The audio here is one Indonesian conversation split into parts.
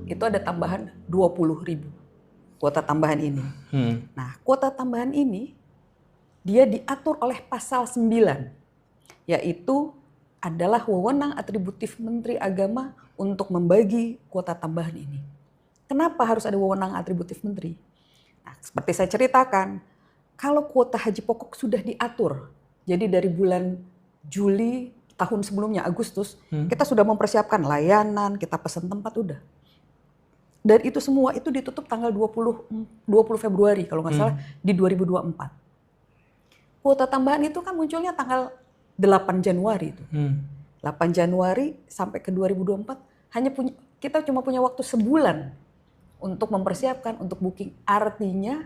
itu ada tambahan 20.000 kuota tambahan ini. Nah, kuota tambahan ini dia diatur oleh pasal 9, yaitu adalah wewenang atributif Menteri Agama untuk membagi kuota tambahan ini. Kenapa harus ada wewenang atributif Menteri? Nah, seperti saya ceritakan, kalau kuota haji pokok sudah diatur, jadi dari bulan Juli tahun sebelumnya, Agustus, kita sudah mempersiapkan layanan, kita pesan tempat, udah. Dan itu semua itu ditutup tanggal 20 Februari kalau nggak salah di 2024. Kuota tambahan itu kan munculnya tanggal 8 Januari itu. 8 Januari sampai ke 2024 kita cuma punya waktu sebulan untuk mempersiapkan, untuk booking. Artinya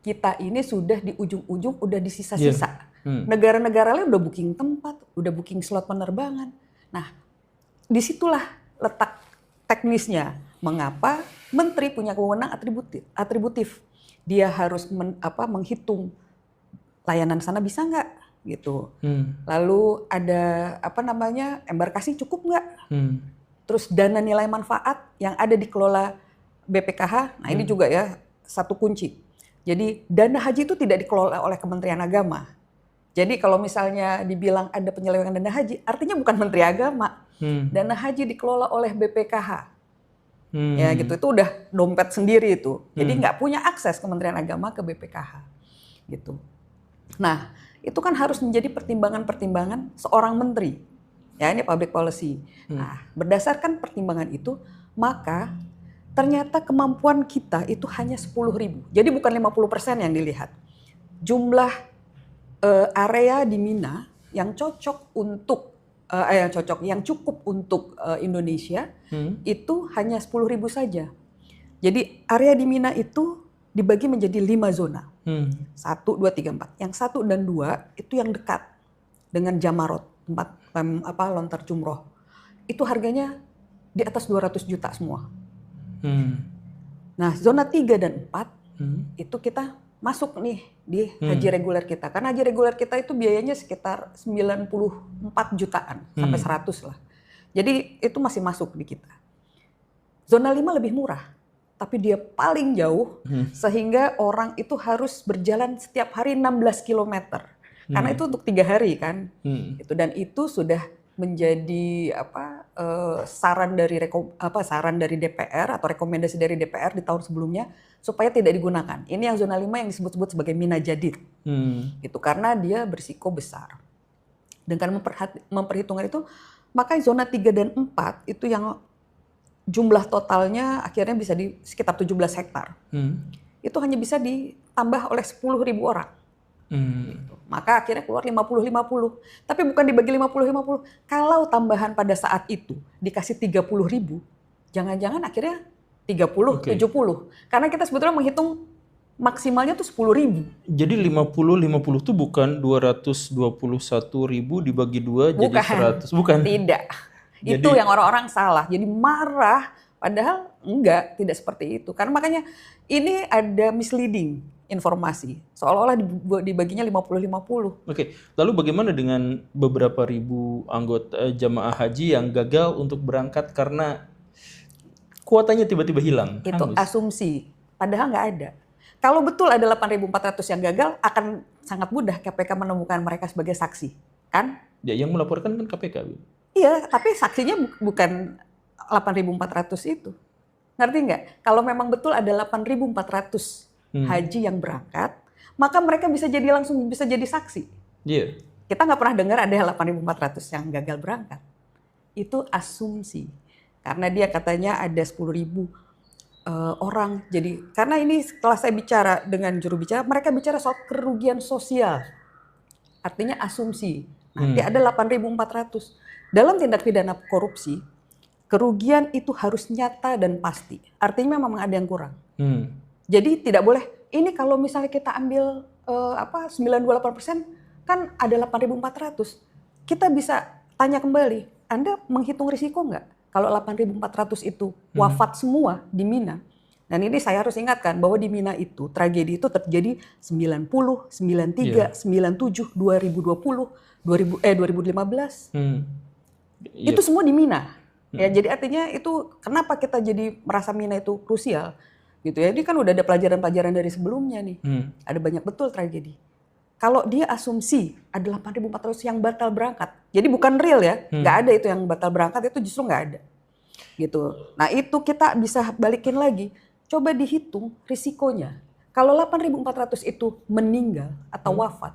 kita ini sudah di ujung-ujung, udah di sisa-sisa. Negara-negara lain udah booking tempat, udah booking slot penerbangan. Nah, disitulah letak teknisnya. Mengapa Menteri punya wewenang atributif. Dia harus menghitung layanan sana bisa nggak gitu. Lalu ada embarkasi cukup nggak? Terus dana nilai manfaat yang ada dikelola BPKH. Nah, ini juga ya satu kunci. Jadi dana haji itu tidak dikelola oleh Kementerian Agama. Jadi kalau misalnya dibilang ada penyelewengan dana haji, artinya bukan Menteri Agama. Dana haji dikelola oleh BPKH. Ya gitu, itu udah dompet sendiri itu. Jadi nggak punya akses Kementerian Agama ke BPKH gitu. Nah, itu kan harus menjadi pertimbangan-pertimbangan seorang menteri. Ya, ini public policy. Nah, berdasarkan pertimbangan itu, maka ternyata kemampuan kita itu hanya 10.000. Jadi bukan 50% yang dilihat. Jumlah area di Mina yang cocok untuk yang cukup untuk Indonesia itu hanya 10.000 saja. Jadi area di Mina itu dibagi menjadi 5 zona. 1, 2, 3, 4. Yang 1 dan 2 itu yang dekat dengan Jamarot, tempat lontar jumroh. Itu harganya di atas 200 juta semua. Nah, zona 3 dan 4 itu kita masuk nih di haji reguler kita. Karena haji reguler kita itu biayanya sekitar 94 jutaan sampai 100 lah. Jadi itu masih masuk di kita. Zona 5 lebih murah, tapi dia paling jauh sehingga orang itu harus berjalan setiap hari 16 km. Karena itu untuk 3 hari kan. Dan itu sudah menjadi saran dari DPR atau rekomendasi dari DPR di tahun sebelumnya supaya tidak digunakan. Ini yang zona 5 yang disebut-sebut sebagai Mina Jadid. Itu karena dia berisiko besar. Dengan memperhitungkan itu, maka zona 3 dan 4 itu yang jumlah totalnya akhirnya bisa di sekitar 17 hektar. Itu hanya bisa ditambah oleh 10.000 orang. Gitu. Maka akhirnya keluar 50-50. Tapi bukan dibagi 50-50. Kalau tambahan pada saat itu dikasih 30.000, jangan-jangan akhirnya 30-70. Karena kita sebetulnya menghitung maksimalnya tuh 10.000. Jadi 50-50 itu bukan 221.000 dibagi 2 jadi 100. Bukan. Tidak. Itu yang orang-orang salah. Jadi marah. Padahal enggak, tidak seperti itu. Karena makanya ini ada misleading informasi. Seolah-olah dibaginya 50-50. Oke. Lalu bagaimana dengan beberapa ribu anggota jamaah haji yang gagal untuk berangkat karena kuotanya tiba-tiba hilang? Itu asumsi. Padahal nggak ada. Kalau betul ada 8.400 yang gagal, akan sangat mudah KPK menemukan mereka sebagai saksi. Kan? Ya, yang melaporkan kan KPK. Iya, tapi saksinya bukan 8.400 itu. Ngerti nggak? Kalau memang betul ada 8.400 haji yang berangkat, maka mereka bisa jadi saksi. Iya. Kita nggak pernah dengar ada 8.400 yang gagal berangkat. Itu asumsi. Karena dia katanya ada 10.000 orang. Jadi karena ini setelah saya bicara dengan juru bicara, mereka bicara soal kerugian sosial. Artinya asumsi. Nanti ada 8.400. Dalam tindak pidana korupsi, kerugian itu harus nyata dan pasti. Artinya memang ada yang kurang. Jadi tidak boleh, ini kalau misalnya kita ambil 98% kan ada 8.400. Kita bisa tanya kembali, Anda menghitung risiko nggak? Kalau 8.400 itu wafat semua di Mina. Dan ini saya harus ingatkan bahwa di Mina itu tragedi itu terjadi 90, 93, 97, 2020, 2015. Itu semua di Mina. Ya, jadi artinya itu kenapa kita jadi merasa Mina itu krusial gitu ya. Ini kan udah ada pelajaran-pelajaran dari sebelumnya nih. Ada banyak betul tragedi. Kalau dia asumsi ada 8.400 yang batal berangkat. Jadi bukan real ya. Nggak ada itu yang batal berangkat, itu justru nggak ada. Gitu. Nah, itu kita bisa balikin lagi. Coba dihitung risikonya. Kalau 8.400 itu meninggal atau wafat,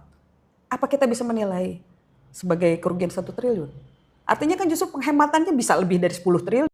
apa kita bisa menilai sebagai kerugian 1 triliun? Artinya kan justru penghematannya bisa lebih dari 10 triliun.